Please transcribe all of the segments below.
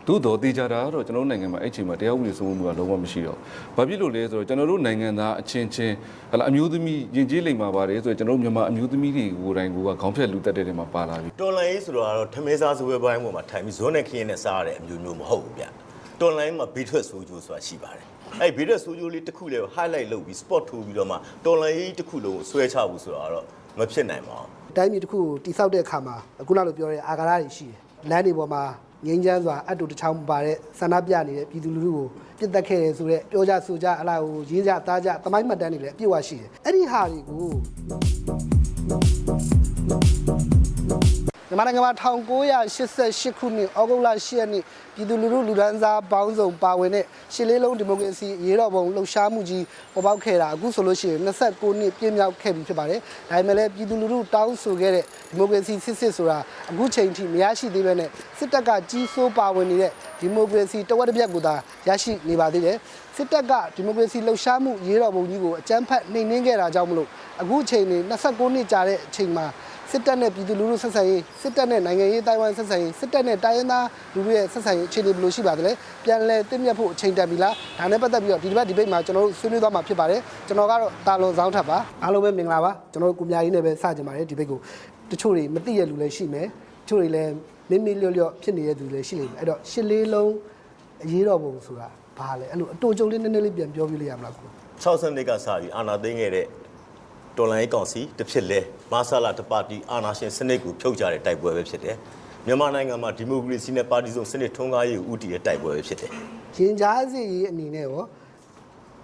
သို့တော်တေချာတာကတော့ကျွန်တော်တို့နိုင်ငံမှာအဲ့ချိန်မှာတရားဥပဒေစိုးမိုးမှုကလုံးဝမရှိတော့ဘာဖြစ်လို့လဲဆိုတော့ကျွန်တော်တို့နိုင်ငံသားအချင်းချင်းဟလာအမျိုးသမီးယဉ်ကျေးလိမ္မာပါတယ်ဆိုတော့ကျွန်တော်တို့မြန်မာအမျိုးသမီးတွေကိုယ်တိုင်ကခေါင်းဖြတ်လူတက်တဲ့နေရာမှာပါလာပြီတော်လိုင်းဆိုတော့ထမင်းစားစပွဲပိုင်းပေါ်မှာထိုင်ပြီးဇွန်းနဲ့ခင်းနဲ့စားရတဲ့အမျိုးမျိုးမဟုတ်ဘူးဗျတော်လိုင်းမှာဘေးထွက်ဆိုးကျိုးဆိုတာရှိပါတယ်အဲ့ဘေးထွက်ဆိုးကျိုးလေးတစ်ခုလေးကို highlight လုပ်ပြီး spot ထိုးပြီးတော့မှတော်လိုင်းတစ်ခုလုံးကိုဆွဲချဖို့ဆိုတာတော့မဖြစ်နိုင်ပါဘူးတိုင်းပြည်တစ်ခုကိုတိဆောက်တဲ့အခါမှာအခုနလိုပြောတဲ့အာဃာတတွေရှိတယ်လမ်းတွေပေါ်မှာငင်းချမ်းစွာအတူတချောင်းပါတဲ့ဆန္ဒပြနေတဲ့ပြည်သူလူထုကိုပြစ်တက်ခဲ့တယ်ဆိုတော့ပြောကြဆိုကြအလားကိုရင်းကြသားကြသမိုင်းမှတ်တမ်းတွေလည်းအပြည့်အဝရှိတယ်အဲ့ဒီဟာတွေကိုမြန်မာနိုင်ငံမှာ1988ခုနှစ်ဩဂုတ်လ10ရက်နေ့ပြည်သူလူထုလူဒန်းစားပေါင်းစုံပါဝင်တဲ့ရှစ်လေးလုံးဒီမိုကရေစီရေးတော်ပုံလှုပ်ရှားမှုကြီးပေါ်ပေါက်ခဲ့တာအခုဆိုလို့ရှိရင်29နှစ်ပြည့်မြောက်ခဲ့ပြီဖြစ်ပါတယ်။ဒါပေမဲ့လည်းပြည်သူလူထုတောင်းဆိုခဲ့တဲ့ဒီမိုကရေစီစစ်ဆိုတာအခုချိန်ထိမရရှိသေးဘဲနဲ့စစ်တပ်ကကြီးစိုးပါဝင်နေတဲ့ဒီမိုကရေစီတဝက်တစ်ပြက်ကိုသာရရှိနေပါသေးတယ်။စစ်တပ်ကဒီမိုကရေစီလှုပ်ရှားမှုရေးတော်ပုံကြီးကိုအကြမ်းဖက်နှိမ်နင်းခဲ့တာကြောင့်မလို့အခုချိန်နေ29နှစ်ကြာတဲ့အချိန်မှာစစ်တပ်နဲ့ပြည်သူလူထုဆက်ဆံရေးစစ်တပ်နဲ့နိုင်ငံရေးတိုင်းဝိုင်းဆက်ဆံရေးစစ်တပ်နဲ့တိုင်းရင်းသားလူတွေရဲ့ဆက်ဆံရေးအခြေအနေဘယ်လိုရှိပါသလဲပြန်လည်သိမြတ်ဖို့အချိန်တန်ပြီလားဒါနဲ့ပတ်သက်ပြီးတော့ဒီဒီဘိတ်မှာကျွန်တော်တို့ဆွေးနွေးသွားမှာဖြစ်ပါတယ်ကျွန်တော်ကတော့တာလွန်ဆောင်ထပ်ပါအားလုံးပဲမင်္ဂလာပါကျွန်တော်တို့ကိုမြကြီးနဲ့ပဲစကြင်ပါတယ်ဒီဘိတ်ကိုတချို့တွေမသိရလူလည်းရှိမယ်တချို့တွေလည်းမင်းလျော့လျော့ဖြစ်နေတဲ့သူလည်းရှိလိမ့်မယ်အဲ့တော့ရှစ်လေးလုံးအရေးတော်ပုံဆိုတာဘာလဲအဲ့လိုအတူကြုံလေးနည်းနည်းလေးပြန်ပြောပြလို့ရမလားကို60နှစ်ကစပြီးအာဏာသိမ်းခဲ့တဲ့တော်လိုင်းကောင်စီတစ်ဖြစ်လဲမာဆာလာတပါတီအာဏာရှင်စနစ်ကိုဖြုတ်ချတဲ့တိုက်ပွဲပဲဖြစ်တယ်မြန်မာနိုင်ငံမှာဒီမိုကရေစီနဲ့ပါတီစုံစနစ်ထွန်းကားရေးကိုဦးတည်တဲ့တိုက်ပွဲပဲဖြစ်တယ်ရင်ကြားစီရေးအနေနဲ့ရော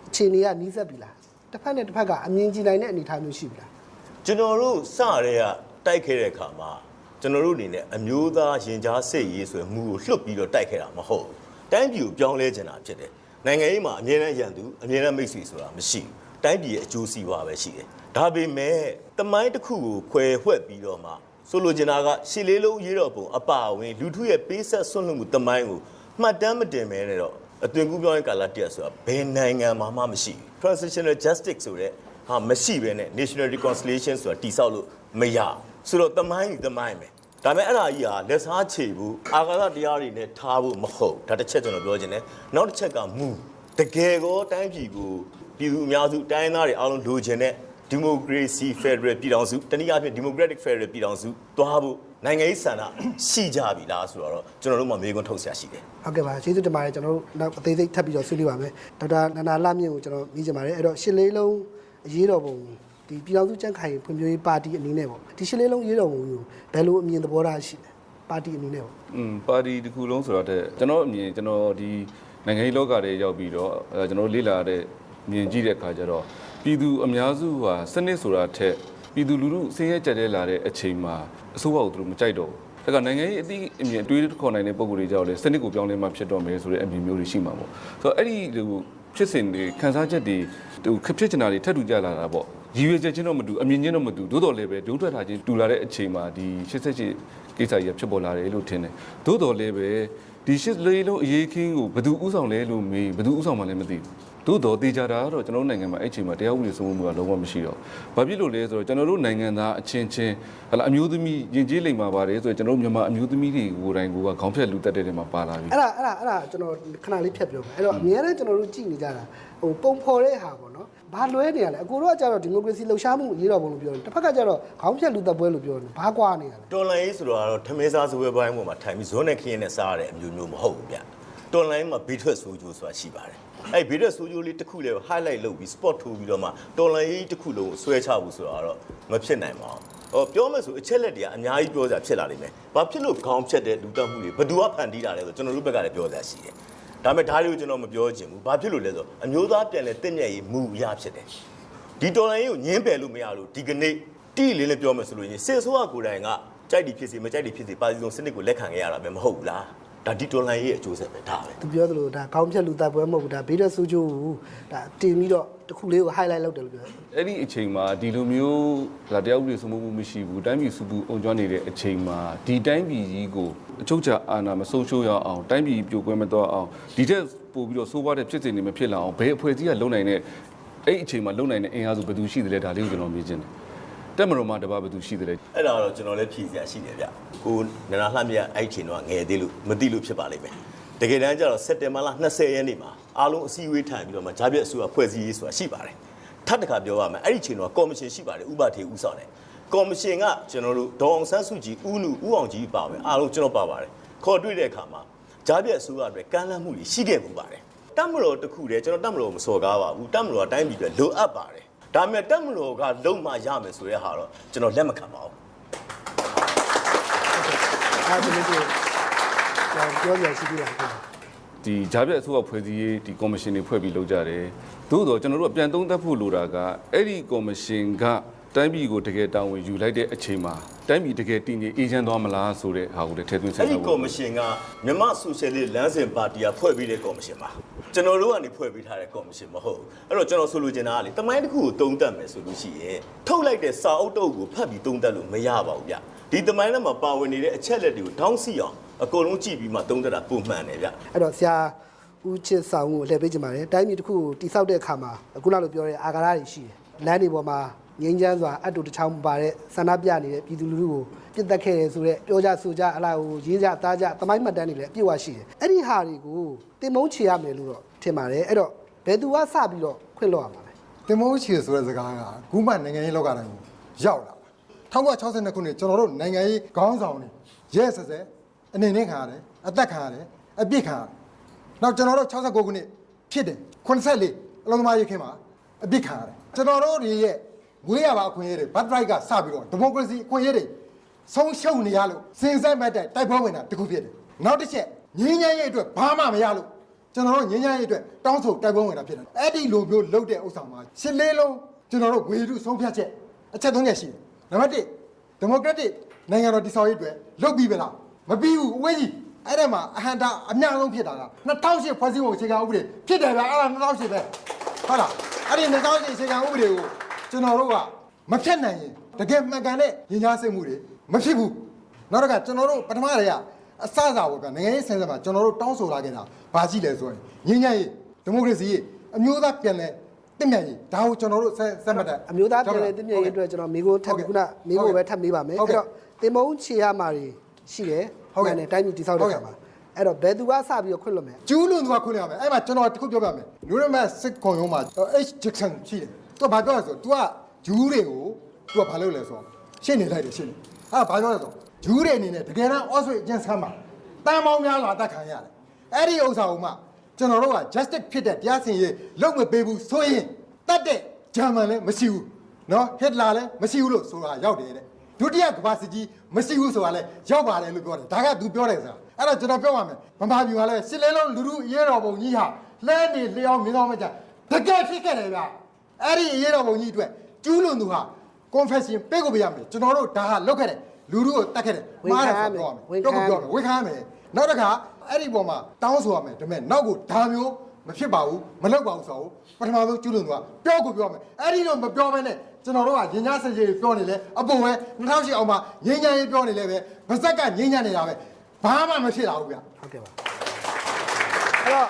အခြေအနေကနီးစပ်ပြီလားတစ်ဖက်နဲ့တစ်ဖက်ကအမြင်ကြည့်နိုင်တဲ့အနေအထားမျိုးရှိပြီလားကျွန်တော်တို့စရဲကတိုက်ခဲ့တဲ့အခါမှာကျွန်တော်တို့အနေနဲ့အမျိုးသားရင်ကြားစိတ်ရေးဆိုမူကိုလွတ်ပြီးတော့တိုက်ခဲ့တာမဟုတ်ဘူးတိုင်းပြည်ကိုပြောင်းလဲချင်တာဖြစ်တယ်နိုင်ငံရေးမှာအမြဲတမ်းရန်သူအမြဲတမ်းမိတ်ဆွေဆိုတာမရှိဘူးတိုင်းပြည်ရဲ့အကျိုးစီးပွားပဲရှိတယ်ဒါပေမဲ့တမိုင်းတစ်ခုကိုခွဲဝှက်ပြီးတော့မှဆိုလိုချင်တာကရှစ်လေးလုံးရေးတော်ပုံအပါအဝင်လူထုရဲ့ပေးဆက်ဆွန့်လွတ်မှုတမိုင်းကိုမှတ်တမ်းမတင်မဲနဲ့တော့အသွင်ကူးပြောင်းရေးကာလတည်းဆိုတာဘယ်နိုင်ငံမှာမှမရှိဘူး transitional justice ဆိုတဲ့ဟာမရှိဘဲနဲ့ national reconciliation ဆိုတာတိဆောက်လို့မရဆိုတော့တမိုင်းပဲဒါပေမဲ့အဲ့ဒါကြီးဟာလက်စားချေဖို့အာဃာတတရားတွေနဲ့ထားဖို့မဟုတ်ဒါတစ်ချက်ကျွန်တော်ပြောချင်တယ်နောက်တစ်ချက်ကမူတကယ်ကိုတိုင်းပြည်ကိုပြည်သူအများစုတိုင်းသားတွေအားလုံးလိုချင်တဲ့ဒီမိုကရေစီဖက်ဒရယ်ပြည်ထောင်စုတနည်းအားဖြင့်ဒီမိုကရက်တစ်ဖက်ဒရယ်ပြည်ထောင်စုသွားဖို့နိုင်ငံရေးဆန္ဒရှိကြပြီလားဆိုတော့ကျွန်တော်တို့မှမေးခွန်းထုတ်ဆရာရှိတယ်ဟုတ်ကဲ့ပါကျေးဇူးတင်ပါတယ်ကျွန်တော်တို့နောက်အသေးစိတ်ထပ်ပြီးတော့ဆွေးနွေးပါမယ်ဒေါက်တာနန္ဒာလှမြင့်ကိုကျွန်တော်မြင်ချင်ပါတယ်အဲ့တော့ရှစ်လေးလုံးအရေးတော်ပုံဒီပြည်ထောင်စုကြံ့ခိုင်ဖွံ့ဖြိုးရေးပါတီအနေနဲ့ပေါ့ဒီရှစ်လေးလုံးအရေးတော်ပုံကိုဘယ်လိုအမြင်သဘောထားရှိလဲပါတီအနေနဲ့ပေါ့ပါတီတစ်ခုလုံးဆိုတော့ကျွန်တော်အမြင်ကျွန်တော်ဒီနိုင်ငံရေးလောကထဲရောက်ပြီးတော့ကျွန်တော်လေ့လာတဲ့မြင်ကြည့်တဲ့အခါကျတော့ပြည်သူအများစုဟာစနစ်ဆိုတာထက်ပြည်သူလူထုဆင်းရဲကြက်တဲလာတဲ့အချိန်မှာအစိုးရကိုသူတို့မကြိုက်တော့ဘူးဒါကနိုင်ငံရေးအသီးအမြင်တွေးခေါ်နိုင်တဲ့ပုံစံတွေကြောင့်လေစနစ်ကိုပြောင်းလဲမှဖြစ်တော့မယ်ဆိုတဲ့အမြင်မျိုးတွေရှိမှာပေါ့ဆိုတော့အဲ့ဒီဖြစ်စဉ်တွေခန်းစားချက်တွေခက်ဖြစ်ချင်တာတွေထပ်တူကြလာတာပေါ့ရည်ရွယ်ချက်ချင်းတော့မတူအမြင်ချင်းတော့မတူသို့တော်လည်းပဲဒုထွက်ထားချင်းတူလာတဲ့အချိန်မှာဒီ88ကိစ္စကြီးဖြစ်ပေါ်လာတယ်လို့ထင်တယ်သို့တော်လည်းပဲဒီရှစ်လေးလုံးအရေးခင်းကိုဘယ်သူဥဆောင်လဲလို့မေးဘယ်သူဥဆောင်မှလည်းမသိဘူးသို့တော်တေချာတာကတော့ကျွန်တော်တို့နိုင်ငံမှာအဲ့ချိန်မှာတရားဥပဒေစိုးမိုးမှုကလုံးဝမရှိတော့ဘာဖြစ်လို့လဲဆိုတော့ကျွန်တော်တို့နိုင်ငံသားအချင်းချင်းဟလာအမျိုးသမီးယဉ်ကျေးလိမ္မာပါတယ်ဆိုတော့ကျွန်တော်တို့မြန်မာအမျိုးသမီးတွေကိုယ်တိုင်ကခေါင်းဖြတ်လူတက်တဲ့နေရာမှာပါလာပြီအဲ့ဒါကျွန်တော်ခဏလေးဖြတ်ပြောမယ်အဲ့တော့အများနဲ့ကျွန်တော်တို့ကြည့်နေကြတာဟိုပုံဖော်တဲ့ဟာပေါ့နော်ဘာလွဲနေရလဲအကိုတို့ကကြတော့ဒီမိုကရေစီလှုပ်ရှားမှုရေးတော်ပုံလို့ပြောတယ်တစ်ဖက်ကကြတော့ခေါင်းဖြတ်လူတက်ပွဲလို့ပြောတယ်ဘာကွာနေရလဲတော်လိုင်းဆိုတော့ထမင်းစားစပွဲပိုင်းပေါ်မှာထိုင်ပြီးဇွန်းနဲ့ခင်းနဲ့စားရတဲ့အမျိုးမျိုးမဟုတ်ဘူးဗျတော်လိုင်းမှာဘေးထွက်ဆိုးကျိုးဆိုတာရှိပါတယ်အဲ့ဘေးထွက်ဆိုးကျိုးလေးတစ်ခုလေးကို highlight လုပ်ပြီး spot ထိုးပြီးတော့မှတော်လိုင်းရေးတစ်ခုလုံးကိုဆွဲချဖို့ဆိုတာတော့မဖြစ်နိုင်ပါဘူးပြောမယ်ဆိုအချက်လက်တွေကအများကြီးပြောစရာဖြစ်လာလိမ့်မယ်ဘာဖြစ်လို့ခေါင်းဖြတ်တဲ့လူတက်မှုတွေဘယ်သူကဖန်တီးတာလဲဆိုကျွန်တော်တို့ဘက်ကလည်းပြောစရာရှိတယ်ဒါပေမဲ့ဒါတွေကိုကျွန်တော်မပြောချင်ဘူးဘာဖြစ်လို့လဲဆိုအမျိုးသားပြန်လဲတင့်မြတ်ရေးမူအရာဖြစ်တယ်ဒီတော်လိုင်းရေးကိုညင်းပယ်လို့မရလို့ဒီကနေ့တိလေးလေးပြောမယ်ဆိုလို့ရင်စစ်ဆိုးကကိုယ်တိုင်ကကြိုက်တယ်ဖြစ်စီမကြိုက်တယ်ဖြစ်စီပါတီစုံစနစ်ကိုလက်ခံခဲ့ရတာပဲမဟုတ်ဘူးလားဒါဒီတော်လိုင်းရဲ့အကျိုးဆက်ပဲဒါပဲသူပြောသလိုဒါခေါင်းဖြတ်လူတက်ပွဲမဟုတ်ဘူးဒါဘေးထွက်ဆိုးကျိုးဒါတင်ပြီးတော့တစ်ခုလေးကို highlight လုပ်တယ်လို့ပြောတယ်အဲ့ဒီအချိန်မှာဒီလိုမျိုးတရားဥပဒေစိုးမိုးမှုမရှိဘူးတိုင်းပြည်စုပူအုံကြွနေတဲ့အချိန်မှာဒီတိုင်းပြည်ကြီးကိုအချုပ်ချာအာဏာမဆုံးရှုံးရအောင်တိုင်းပြည်ပြိုကွဲမသွားအောင်ဒီထက်ပို့ပြီးတော့စိုးပွားတဲ့ဖြစ်စဉ်တွေမဖြစ်လာအောင်ဘယ်အဖွဲ့အစည်းကလုံနိုင်တဲ့အဲ့အချိန်မှာလုံနိုင်တဲ့အင်အားစုဘယ်သူရှိသလဲဒါလေးကိုကျွန်တော်မြင်ချင်တယ်တက်မတော်မှာတပါဘယ်သူရှိသလဲအဲ့ဒါတော့ကျွန်တော်လည်းဖြည့်စရာရှိတယ်ဗျကိုနန္ဒာလှမြတ်အဲ့ချိန်တော့ငယ်သေးလို့မသိလို့ဖြစ်ပါလိမ့်မယ် တကယ်တမ်းကျတော့စက်တင်ဘာလ20ရက်နေ့မှာအားလုံးအစည်းအဝေးထိုင်ပြီးတော့မှဂျာပြည့်အစိုးရဖွဲ့စည်းရေးဆိုတာရှိပါတယ်ထပ်တစ်ခါပြောရမယ်အဲ့ဒီချိန်တော့ကော်မရှင်ရှိပါတယ်ဥပဒေဦးဆောင်တယ်ကော်မရှင်ကကျွန်တော်တို့ဒေါအောင်ဆန်းစုကြည်ဦးနုဦးအောင်ကြီးပါမယ်အားလုံးကျွန်တော်ပါပါတယ်ခေါ်တွေ့တဲ့အခါမှာဂျာပြည့်အစိုးရအတွက်ကမ်းလှမ်းမှုတွေရှိခဲ့မှုပါတယ်တက်မတော်တစ်ခုတည်းကျွန်တော်တက်မတော်မစော်ကားပါဘူးတက်မတော်အတိုင်းပြည်ပဲလိုအပ်ပါတယ်ဒါပေမဲ့တက်မတော်ကလုံမှရမယ်ဆိုတဲ့ဟာတော့ကျွန်တော်လက်မခံပါဘူးအားလုံးကိုပြောရရှိသေးတယ်ဒီဂျာပြတ်အစိုးရဖွဲ့စည်းရေးဒီကော်မရှင်တွေဖွဲ့ပြီးလုပ်ကြတယ်သို့တော့ကျွန်တော်တို့အပြန်သုံးသပ်ဖို့လိုတာကအဲ့ဒီကော်မရှင်ကတိုင်းပြည်ကိုတကယ်တာဝန်ယူလိုက်တဲ့အချိန်မှာတိုင်းပြည်တကယ်တည်ငြိမ်အေးချမ်းသွားမလားဆိုတဲ့ဟာကိုလည်းထည့်သွင်းစဉ်းစားဖို့အဲ့ဒီကော်မရှင်ကမြန်မာဆိုရှယ်လစ်လမ်းစဉ်ပါတီကဖွဲ့ပြီးတဲ့ကော်မရှင်ပါကျွန်တော်တို့ကနေဖွဲ့ပြီးထားတဲ့ကော်မရှင်မဟုတ်ဘူးအဲ့တော့ကျွန်တော်ဆိုလိုချင်တာကလေတမိုင်းတစ်ခုကိုတုံးတက်မယ်ဆိုလို့ရှိရင်ထုတ်လိုက်တဲ့စာအုပ်တုပ်ကိုဖတ်ပြီးတုံးတက်လို့မရပါဘူးဗျဒီတမိုင်းထဲမှာပါဝင်နေတဲ့အချက်လက်တွေကိုထောင်းစီအောင်အကုန်လုံးကြည့်ပြီးမှတုံးတက်တာပုံမှန်တယ်ဗျအဲ့တော့ဆရာဦးချစ်ဆောင်ကိုလှည့်ပေးကြပါတယ်တိုင်းပြည်တစ်ခုကိုတိဆောက်တဲ့အခါမှာအခုနလိုပြောတဲ့အာဃာတတွေရှိတယ်လမ်းတွေပေါ်မှာငင်းချမ်းစွာအတူတချောင်းပါတဲ့ဆန္ဒပြနေတဲ့ပြည်သူလူထုကိုပြစ်တက်ခဲ့တယ်ဆိုတော့ပြောကြဆိုကြအလားကိုရင်းကြသားကြသမိုင်းမှတ်တမ်းတွေလည်းအပြည့်အဝရှိတယ်အဲ့ဒီဟာတွေကိုတင်မုန်းချေရမယ်လို့တော့ထင်ပါတယ်အဲ့တော့ဘယ်သူကစပြီးတော့ခွင့်လွှတ်ရမှာလဲတင်မုန်းချေဆိုတဲ့စကားကခုမှနိုင်ငံရေးလောကတိုင်းကိုရောက်လာ1962ခုနှစ်ကျွန်တော်တို့နိုင်ငံရေးခေါင်းဆောင်တွေရဲစစဲအနေနဲ့ခံရတယ်အသက်ခံရတယ်အပြစ်ခံရတယ်နောက်ကျွန်တော်တို့69ခုနှစ်ဖြစ်တယ်84အလုံးသမားရေးခင်းမှာအပြစ်ခံရတယ်ကျွန်တော်တို့တွေရဲ့ငွေရပါအခွင့်အရေးတွေဘတ်ဒရိုက်ကစပြီးတော့ဒီမိုကရေစီအခွင့်အရေးတွေဆုံးရှုံးနေရလို့စဉ်ဆက်မဲ့တဲ့တိုက်ပွဲဝင်တာတခုဖြစ်တယ်နောက်တစ်ချက်ငင်းငယ်ရေးအတွက်ဘာမှမရလို့ကျွန်တော်တို့ငင်းငယ်ရေးအတွက်တောင်းဆိုတိုက်ပွဲဝင်တာဖြစ်တယ်အဲ့ဒီလိုမျိုးလုပ်တဲ့ဥစ္စာမှာရှစ်လေးလုံးကျွန်တော်တို့ဝေထုဆုံးဖြတ်ချက်အချက်3ချက်ရှိတယ်နံပါတ်1ဒီမိုကရက်တစ်နိုင်ငံတော်တည်ဆောက်ရေးအတွက်လုပ်ပြီးပြီလားမပြီးဘူးအဝေးကြီးအဲ့ဒါမှာအဟံတာအများဆုံးဖြစ်တာက2008ဖွဲ့စည်းပုံအခြေခံဥပဒေဖြစ်တယ်ဗျအဲ့ဒါ2008ပဲဟုတ်လားအဲ့ဒီ2008အခြေခံဥပဒေကိုကျွန်တော်တို့ကမဖြတ်နိုင်ရင်တကယ်မှန်ကန်တဲ့ရင်ကြားစိတ်မှုတွေမဖြစ်ဘူးနောက်တော့ကကျွန်တော်တို့ပထမတည်းကအစအစာပေါ့ဗျနိုင်ငံရေးဆင်ဆင်မှာကျွန်တော်တို့တောင်းဆိုလာခဲ့တာဘာရှိလဲဆိုရင်ငြိမ်းချမ်းရေးဒီမိုကရေစီရေးအမျိုးသားပြန်လဲတင့်မြတ်ရေးဒါကိုကျွန်တော်တို့ဆက်မှတ်တယ်အမျိုးသားပြန်လဲတင့်မြတ်ရေးအတွက်ကျွန်တော်မိကိုထပ်ခုနမိကိုပဲထပ်မေးပါမယ်အဲ့တော့တင်မုန်းချေရမှာတွေရှိတယ်ဟုတ်ကဲ့တိုင်းပြည်တိဆောက်တဲ့အခါမှာအဲ့တော့ဘယ်သူကစပြီးတော့ခွင့်လွှတ်မယ်ကျူးလွန်သူကခွင့်လွှတ်ရမယ်အဲ့မှာကျွန်တော်တခုပြောပြမယ်လူရမတ်စစ်ခွန်ရုံးမှာ H Jackson ရှိတယ်သူကဘာပြောလဲဆို तू ကဂျူးတွေကို तू ကဘာလုပ်လဲဆိုတော့ရှင်းနေလိုက်တယ်ရှင်းနေအဲ့ဘာပြောလဲဆိုဂျူးတွေအနေနဲ့တကယ်တမ်းအော့ဆွေအကျဉ်းဆန်းမှာတန်ပေါင်းများစွာအသက်ခံရတယ်အဲ့ဒီဥစ္စာကိုမှကျွန်တော်တို့က justice ဖြစ်တဲ့တရားစီရင်လုပ်မပေးဘူးဆိုရင်တတ်တဲ့ဂျာမန်လည်းမရှိဘူးနော်ဟစ်လာလည်းမရှိဘူးလို့ဆိုတာရောက်တယ်တဲ့ဒုတိယကမ္ဘာစစ်ကြီးမရှိဘူးဆိုတာလည်းရောက်ပါတယ်လို့ပြောတယ်ဒါက तू ပြောတယ်ဆိုတာအဲ့တော့ကျွန်တော်ပြောပါမယ်ဗမာပြည်ကလည်းရှစ်လေးလုံးလူလူအရေးတော်ပုံကြီးဟာလဲနေလျောင်းမင်းတော်မကြတကယ်ဖြစ်ခဲ့တယ်ဗျအဲ့ဒီအရေးတော်ပုံကြီးအတွက်ကျူးလွန်သူဟာ confession ပေးကိုပြရမယ်ကျွန်တော်တို့ဒါဟာလောက်ခဲ့တယ်လူလူကိုတတ်ခဲ့တယ်မှားတယ်ဆိုတော့ပြောမယ်ဝေခမ်းမယ်နောက်တစ်ခါအဲ့ဒီပုံမှာတောင်းဆိုရမယ်ဒါပေမဲ့နောက်ကိုဒါမျိုးမဖြစ်ပါဘူးမလုပ်ပါဘူးဆိုတော့ပထမဆုံးကျူးလွန်သူကပြောကိုပြောမယ်အဲ့ဒီတော့မပြောဘဲနဲ့ကျွန်တော်တို့ကငင်းညာစကြေပြောနေလဲအပေါ်ပဲ2008အောင်မှာငင်းညာရေးပြောနေလဲပဲဗဇက်ကငင်းညာနေတာပဲဘာမှမဖြစ်လာဘူးဗျဟုတ်ကဲ့ပါအဲ့တော့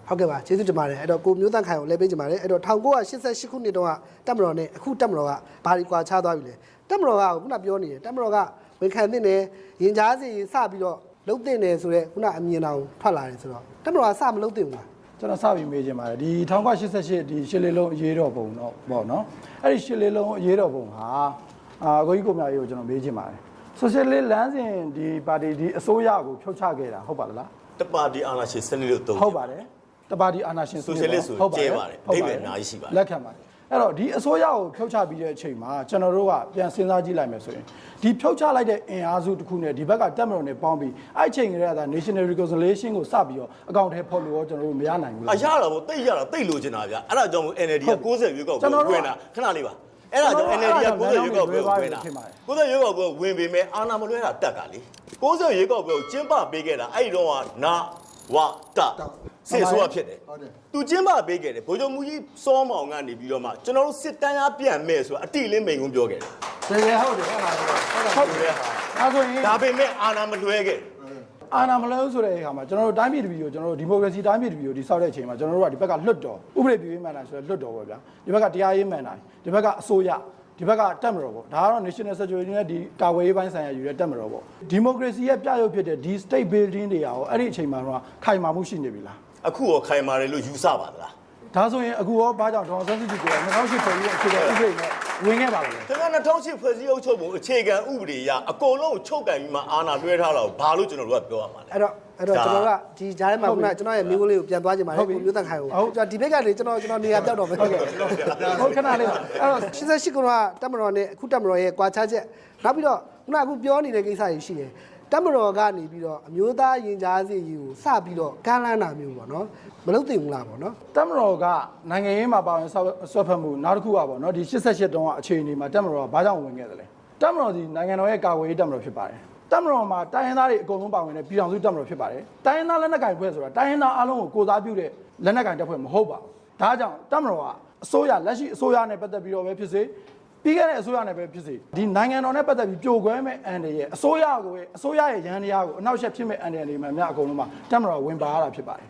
ဟုတ်ကဲ့ပါကျေးဇူးတင်ပါတယ်အဲ့တော့ကိုမျိုးတန့်ခိုင်ကိုလည်းပေးကြပါတယ်အဲ့တော့1988ခုနှစ်တုန်းကတက်မတော်နဲ့အခုတက်မတော်ကဘာဒီကွာခြားသွားပြီလေတက်မတော်ကခုနပြောနေတယ်တက်မတော်ကဝန်ခံတဲ့နယ်ရင်ကြားစီစပြီးတော့လှုပ်တဲ့နယ်ဆိုတော့ခုနအမြင်တော်ထွက်လာတယ်ဆိုတော့တက်မတော်ကစမလှုပ်တဲ့ဘူးလားကျွန်တော်စပြီးမေးချင်ပါတယ်ဒီ1988ဒီရှစ်လေးလုံးအရေးတော်ပုံတော့ပေါ့နော်အဲ့ဒီရှစ်လေးလုံးအရေးတော်ပုံဟာကိုကြီးကိုမြရေးကိုကျွန်တော်မေးချင်ပါတယ်ဆိုရှယ်လစ်လမ်းစဉ်ဒီပါတီဒီအစိုးရကိုဖြုတ်ချခဲ့တာဟုတ်ပါလားတပါတီအာဏာရှင်စနစ်လို့သုံးဟုတ်ပါတယ်တပါတီအာဏာရှင်ဆိုရှယ်လစ်ဆိုကျဲပါတယ်အိဗယ်အများကြီးရှိပါတယ်လက်ခံပါတယ်အဲ့တော့ဒီအစိုးရကိုဖြုတ်ချပြီးတဲ့အချိန်မှာကျွန်တော်တို့ကပြန်စဉ်းစားကြည့်လိုက်မယ်ဆိုရင်ဒီဖြုတ်ချလိုက်တဲ့အင်အားစုတစ်ခုနဲ့ဒီဘက်ကတက်မတော်နဲ့ပေါင်းပြီးအဲ့ချိန်ကလေးက National Reconciliation ကိုစပြီးတော့အကောင့်ထဲဖော်လို့ကျွန်တော်တို့မရနိုင်ဘူးအရတာပေါ့တိတ်ရတာတိတ်လိုချင်တာဗျအဲ့ဒါကြောင့် NLD က60ရွေးကောက်ပွဲဝင်တာခဏလေးပါအဲ့ဒါကြောင့် NLD က60ရွေးကောက်ပွဲဝင်တာ60ရွေးကောက်ပွဲဝင်ပေမဲ့အာဏာမလွှဲတာတက်ကလေ60ရွေးကောက်ပွဲကိုကျင်းပပေးခဲ့တာအဲ့ဒီတော့ကနာဝတစစ်ဆိုးရဖြစ်တယ်သူကျင်းပပေးခဲ့တယ်ဗိုလ်ချုပ်မူကြီးစောမောင်ကနေပြီးတော့မှကျွန်တော်တို့စစ်တမ်းရပြန်မဲ့ဆိုအတိလင်းမိန်ကုန်းပြောခဲ့တယ်တကယ်ဟုတ်တယ်အဲ့ဒါဟုတ်တယ်ဟာဒါဆိုရင်ဒါပေမဲ့အာဏာမလွှဲခဲ့အာဏာမလွှဲဆိုတဲ့အခါမှာကျွန်တော်တို့တိုင်းပြည်တပြည်ကိုကျွန်တော်တို့ဒီမိုကရေစီတိုင်းပြည်တပြည်ကိုဒီဆောက်တဲ့အချိန်မှာကျွန်တော်တို့ကဒီဘက်ကလွတ်တော်ဥပဒေပြုရေးမှန်တာဆိုတော့လွတ်တော်ပဲဗျာဒီဘက်ကတရားရေးမှန်တာဒီဘက်ကအစိုးရ ဒီဘက်ကတက်မတော်ပေါ့ဒါကတော့ national security နဲ့ဒီကာဝေးရေးပိုင်းဆိုင်ရာယူတဲ့တက်မတော်ပေါ့ဒီမိုကရေစီရဲ့ပြရုပ်ဖြစ်တဲ့ဒီ state building တွေရောအဲ့ဒီအချိန်မှာတော့ခိုင်မာမှုရှိနေပြီလား အခုရောခိုင်မာတယ်လို့ယူဆပါသလား ဒါဆိုရင်အခုရောဘာကြောင့်ဒေါ်အောင်ဆန်းစုကြည်က2008ဖွဲ့ပြီးအခြေခံဥပဒေနဲ့ဝင်ခဲ့ပါလဲ ခင်ဗျာ2008ဖွဲ့စည်းအုပ်ချုပ်ပုံအခြေခံဥပဒေအရအကုန်လုံးချုပ်ကန်ပြီးမှအာဏာလွှဲထားတာကိုဘာလို့ကျွန်တော်တို့ကပြောရမှာလဲ အဲ့တော့ကျွန်တော်ကဒီဂျားထဲမှာခုနကျွန်တော်ရဲ့မိန်းကလေးကိုပြန်သွားကြပါတယ်ကိုမျိုးသက်ခိုင်ကိုကျွန်တော်ဒီဘက်ကနေကျွန်တော်နေရာပြောက်တော့မယ်ဟုတ်ကဲ့ဟုတ်ခဏလေးအဲ့တော့88ခုကတက်မတော်နဲ့အခုတက်မတော်ရဲ့ကွာခြားချက်နောက်ပြီးတော့ခုနအခုပြောနေတဲ့ကိစ္စတွေရှိတယ်တက်မတော်ကနေပြီးတော့အမျိုးသားရင်ကြားစီကြီးကိုစပြီးတော့ကမ်းလှမ်းတာမျိုးပေါ့နော်မလုပ်သင့်ဘူးလားပေါ့နော် တက်မတော်ကနိုင်ငံရေးမှာပါဝင်ဆွတ်ဖက်မှုနောက်တစ်ခုကပေါ့နော်ဒီ88တုန်းကအခြေအနေမှာတက်မတော်ကဘာကြောင့်ဝင်ခဲ့သလဲတက်မတော်ဒီနိုင်ငံတော်ရဲ့ကာကွယ်ရေးတက်မတော်ဖြစ်ပါတယ်တက်မတော်မှာတိုင်းရင်းသားတွေအကုန်လုံးပါဝင်တဲ့ပြည်ထောင်စုတက်မတော်ဖြစ်ပါတယ်တိုင်းရင်းသားလက်နက်ကိုင်ဖွဲ့ဆိုတာတိုင်းရင်းသားအားလုံးကိုကိုစားပြုတဲ့လက်နက်ကိုင်တပ်ဖွဲ့မဟုတ်ပါဘူးဒါကြောင့်တက်မတော်ကအစိုးရလက်ရှိအစိုးရနဲ့ပတ်သက်ပြီးတော့ပဲဖြစ်စေပြီးခဲ့တဲ့အစိုးရနဲ့ပဲဖြစ်စေဒီနိုင်ငံတော်နဲ့ပတ်သက်ပြီးပြိုကွဲမဲ့အန်ဒီရဲ့အစိုးရရဲ့ရန်တရားကိုအနောက်ရှက်ဖြစ်မဲ့အန်ဒီတွေမှာအများအကုန်လုံးမှာတက်မတော်ဝင်ပါရတာဖြစ်ပါတယ်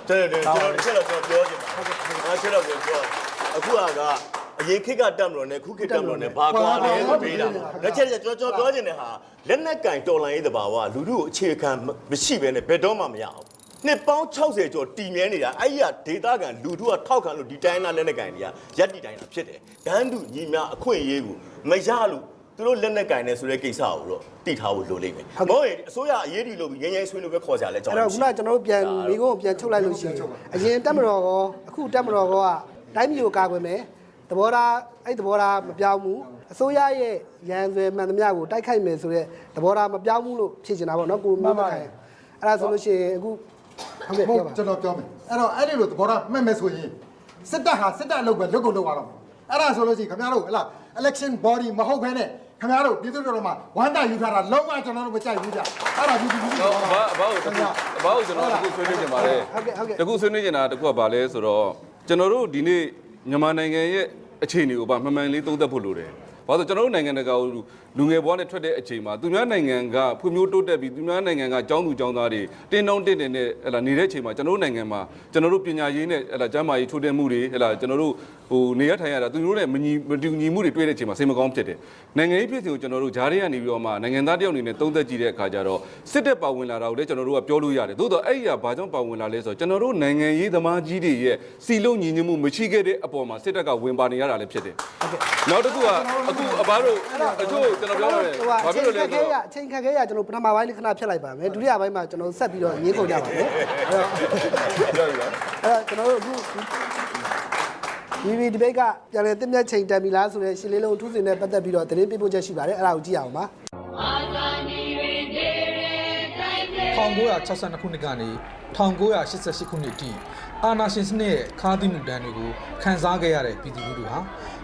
တဲ့ကျွန်တော်တစ်ချက်တော့ပြောချင်ပါတယ်ငါချက်တော့ပြောအခုကအရင်ခေတ်ကတက်မလို့နဲ့ခုခေတ်တက်မလို့နဲ့ဘာကွာလဲလို့ပြေးတာလက်ချက်ကျွန်တော်ပြောချင်တဲ့ဟာလက်နက်ကင်တော်လိုင်းရေးတဘာဝလူတို့အခြေခံမရှိဘဲနဲ့ဘယ်တော့မှမရအောင်နှစ်ပေါင်း60ကျော်တည်မြဲနေတာအဲ့ဒီကဒေတာကန်လူတို့ကထောက်ခံလို့ဒီတိုင်းသားလက်နက်ကင်တွေကရက်တီတိုင်းတာဖြစ်တယ်ဒန်းတူညီများအခွင့်အရေးကိုမရလို့သူတို့လက်နက်ကင်နေဆိုတဲ့ကိစ္စကိုတော့တိထားဖို့လိုလိမ့်မယ်မဟုတ်ရင်အစိုးရအရေးကြီးလို့ပြီးငញ្ញဆွေးလို့ပဲခေါ်ကြလဲကြောင်းအဲ့တော့ခုနကျွန်တော်တို့ပြန်မိကုန်းကိုပြန်ချုပ်လိုက်လို့ရှိရင်အရင်တက်မတော်ကောအခုတက်မတော်ကောကတိုင်းပြည်ကိုကာကွယ်မယ်သဘောထားအဲ့သဘောထားမပြောင်းဘူးအစိုးရရဲ့ရန်ဆွဲမှန်သမျှကိုတိုက်ခိုက်မယ်ဆိုတဲ့သဘောထားမပြောင်းဘူးလို့ဖြစ်ချင်တာပေါ့နော်ကိုမျိုးမခိုင်အဲ့ဒါဆိုလို့ရှိရင်အခုဟုတ်ကဲ့ပြောပါ ကျွန်တော်ပြောမယ်အဲ့တော့အဲ့ဒီလိုသဘောထားမှတ်မယ်ဆိုရင်စစ်တပ်ဟာစစ်တပ်လုပ်ပဲလုပ်ကုန်လုပ်ရတော့အဲ့ဒါဆိုလို့ရှိရင်ခင်ဗျားတို့ဟဲ့လား election body မဟုတ်ဘဲနဲ့ခင်ဗျားတို့ပြည်သူတို့မှာဝမ်းတာယူထားတာလုံးဝကျွန်တော်တို့မကြိုက်ဘူးကြအဲ့ဒါပြည်သူလူထု ဘာလို့ကျွန်တော်တခုဆွေးနွေးချင်ပါတယ် ဟုတ်ကဲ့ တခုဆွေးနွေးချင်တာတခုကဘာလဲဆိုတော့ကျွန်တော်တို့ဒီနေ့မြန်မာနိုင်ငံရဲ့အခြေအနေကိုမှန်မှန်လေးသုံးသပ်ဖို့လိုတယ်ဘာလို့ကျွန်တော်တို့နိုင်ငံတကာကိုလူငယ်ဘဝနဲ့ထွက်တဲ့အချိန်မှာသူများနိုင်ငံကဖွံ့ဖြိုးတိုးတက်ပြီးသူများနိုင်ငံကကျောင်းသူကျောင်းသားတွေတင်းတုံးတင်းတင်နဲ့ဟဲ့လားနေတဲ့အချိန်မှာကျွန်တော်တို့နိုင်ငံမှာကျွန်တော်တို့ပညာရေးနဲ့ဟဲ့လားကျန်းမာရေးထိုးတက်မှုတွေဟဲ့လားကျွန်တော်တို့နေရထိုင်ရတာသူတို့နဲ့မတူညီမှုတွေတွေ့တဲ့အချိန်မှာစိတ်မကောင်းဖြစ်တယ်နိုင်ငံရေးဖြစ်စဉ်ကိုကျွန်တော်တို့ဂျားတွေကနေပြီးတော့မှနိုင်ငံသားတယောက်အနေနဲ့သုံးသပ်ကြည့်တဲ့အခါကျတော့စစ်တပ်ပါဝင်လာတာကိုလည်းကျွန်တော်တို့ကပြောလို့ရတယ်သို့တော့အဲ့ဒီကဘာကြောင့်ပါဝင်လာလဲဆိုတော့ကျွန်တော်တို့နိုင်ငံရေးသမားကြီးတွေရဲ့စီလုံးညီညွတ်မှုမရှိခဲ့တဲ့အပေါ်မှာစစ်တပ်ကဝင်ပါနေရတာလည်းဖြစ်တယ်နောက်တစ်ခုကအခုအဘတို့အချို့ကျွန်တော်ပြောရတယ်ဘာဖြစ်လို့လဲဆိုတော့အချိန်ခက်ခဲရကျွန်တော်ပထမပိုင်းလေးခဏဖြတ်လိုက်ပါမယ်ဒုတိယပိုင်းမှာကျွန်တော်ဆက်ပြီးတော့ရေးကုန်ကြပါမယ်အဲ့တော့ကျွန်တော်တို့အခုဒီဘက်ကပြန်လည်တင်မြတ်ချိန်တန်ပြီလားဆိုတဲ့ရှင်းလေးလုံးအထူးစင်နဲ့ပတ်သက်ပြီးတော့သတင်းပေးပို့ချက်ရှိပါတယ်အဲ့ဒါကိုကြည့်အောင်ပါ1962ခုနှစ်ကနေ1988ခုနှစ်အထိအာဏာရှင်စနစ်ရဲ့ခါးသီးမှုတန်းတွေကိုခန်းစားခဲ့ရတဲ့ပြည်သူလူထုဟာ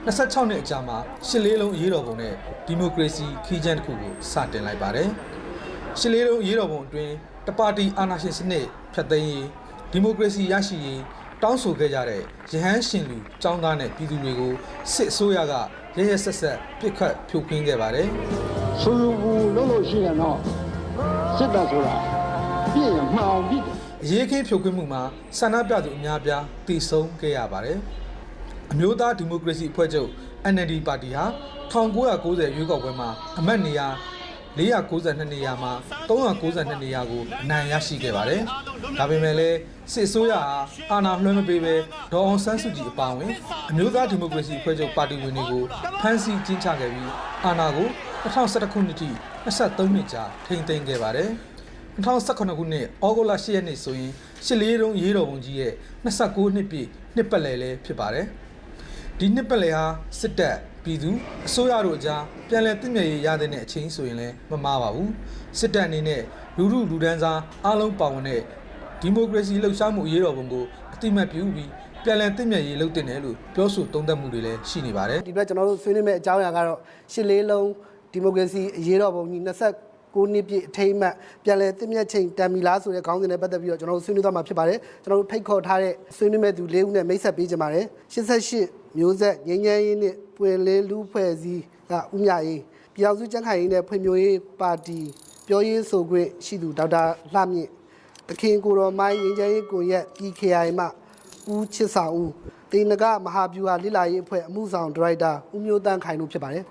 26နှစ်အကြာမှာရှစ်လေးလုံးအရေးတော်ပုံနဲ့ဒီမိုကရေစီခီးကျန်းတစ်ခုကိုစတင်လိုက်ပါတယ်။ရှစ်လေးလုံးအရေးတော်ပုံအတွင်းတပါတီအာဏာရှင်စနစ်ဖျက်သိမ်းရေးဒီမိုကရေစီရရှိရေးတောင်းဆိုခဲ့ကြတဲ့ရဟန်းရှင်လူចောင်းသားနဲ့ပြည်သူတွေကိုစစ်အစိုးရကရရဆက်ဆက်ပြစ်ခတ်ဖြိုခွင်းခဲ့ပါတယ်။ဆူဘူးလို့ရှိရင်တော့စစ်တပ်ဆိုတာပြည့်ရမှအောင်ပြီ။အရေးခင်းဖြိုခွင်းမှုမှာဆန္ဒပြသူအများပြားတည်ဆုံခဲ့ရပါတယ်။အမျိုးသားဒီမိုကရေစီအဖွဲ့ချုပ် NLD ပါတီဟာ1990ရွေးကောက်ပွဲမှာအမတ်နေရာ492နေရာမှာ392နေရာကိုအနိုင်ရရှိခဲ့ပါတယ်။ဒါပေမဲ့လည်းစစ်အစိုးရဟာအာဏာလွှဲမပေးဘဲဒေါ်အောင်ဆန်းစုကြည်အပါအဝင်အမျိုးသားဒီမိုကရေစီအဖွဲ့ချုပ်ပါတီဝင်တွေကိုဖမ်းဆီးကျင်းချခဲ့ပြီးအာဏာကို2011ခုနှစ်ထိ23နှစ်ကြာထိန်းသိမ်းခဲ့ပါတယ်။2018ခုနှစ်ဩဂုတ်လ10ရက်နေ့ဆိုရင်ရှစ်လေးတုံးရေးတော်ပုံကြီးရဲ့29နှစ်ပြည့်နှစ်ပတ်လည်လည်းဖြစ်ပါတယ်။ဒီနှစ်ပတ်လည်ဟာစစ်တပ်ပြည်သူအစိုးရတို့အကြားပြန်လည်တည်မြဲရေးရတဲ့အချိန်ဆိုရင်လည်းမမှားပါဘူးစစ်တပ်အနေနဲ့လူထုလူဒန်းစားအားလုံးပါဝင်တဲ့ဒီမိုကရေစီလှုပ်ရှားမှုအရေးတော်ပုံကိုအတိမတ်ပြုပြီးပြန်လည်တည်မြဲရေးလုပ်တင်တယ်လို့ပြောဆိုသုံးသပ်မှုတွေလည်းရှိနေပါတယ်ဒီဘက်ကျွန်တော်တို့ဆွေးနွေးမယ့်အကြောင်းအရာကတော့ရှစ်လေးလုံးဒီမိုကရေစီအရေးတော်ပုံကြီး29နှစ်ပြည့်အထိမ်းအမှတ်ပြန်လည်တည်မြဲချိန်တန်ပြီလားဆိုတဲ့ခေါင်းစဉ်နဲ့ပတ်သက်ပြီးတော့ကျွန်တော်တို့ဆွေးနွေးသွားမှာဖြစ်ပါတယ်ကျွန်တော်တို့ဖိတ်ခေါ်ထားတဲ့ဆွေးနွေးမဲ့သူ၄ဦးနဲ့မိတ်ဆက်ပေးကြပါတယ်88မျိုးဆက်ငញ្ញမ်းရေးနဲ့ပွင့်လေးလူဖွဲ့စည်းကဦးမြရေးပြည်အောင်စုကြံ့ခိုင်ရေးနဲ့ဖွံ့ဖြိုးရေးပါတီပြောရေးဆိုခွင့်ရှိသူဒေါက်တာလှမြင့်တခင်ကိုတော်မိုင်းငញ្ញမ်းရေးကိုရက် PKI မှ ဦးချစ်စာဦးတေနကမဟာဗျူဟာလိလာရေးအဖွဲ့အမှုဆောင်ဒါရိုက်တာဦးမျိုးတန်းခိုင်တို့ဖြစ်ပါတယ်